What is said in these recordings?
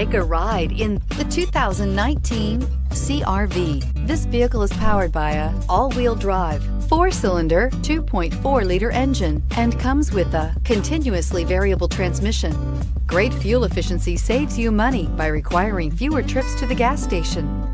Take a ride in the 2019 CR-V. This vehicle is powered by a all-wheel drive, 4-cylinder, 2.4-liter engine and comes with a continuously variable transmission. Great fuel efficiency saves you money by requiring fewer trips to the gas station.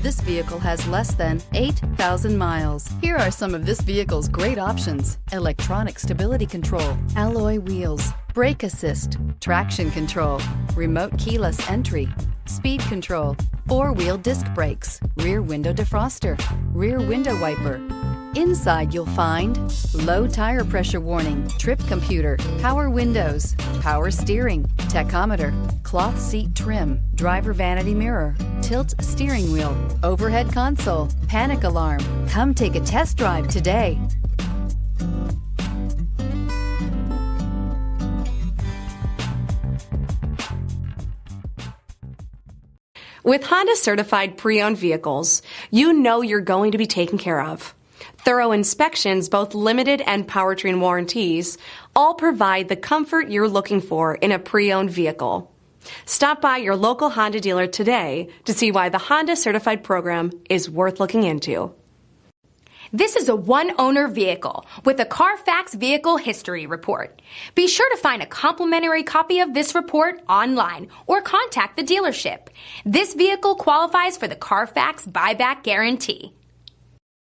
This vehicle has less than 8,000 miles. Here are some of this vehicle's great options: electronic stability control, alloy wheels, brake assist, traction control, remote keyless entry, speed control, 4-wheel disc brakes, rear window defroster, rear window wiper. Inside you'll find low tire pressure warning, trip computer, power windows, power steering, tachometer, cloth seat trim, driver vanity mirror, tilt steering wheel, overhead console, panic alarm. Come take a test drive today. With Honda certified pre-owned vehicles, you know you're going to be taken care of. Thorough inspections, both limited and powertrain warranties, all provide the comfort you're looking for in a pre-owned vehicle. Stop by your local Honda dealer today to see why the Honda certified program is worth looking into. This is a one-owner vehicle with a CARFAX Vehicle History Report. Be sure to find a complimentary copy of this report online or contact the dealership. This vehicle qualifies for the CARFAX Buyback Guarantee.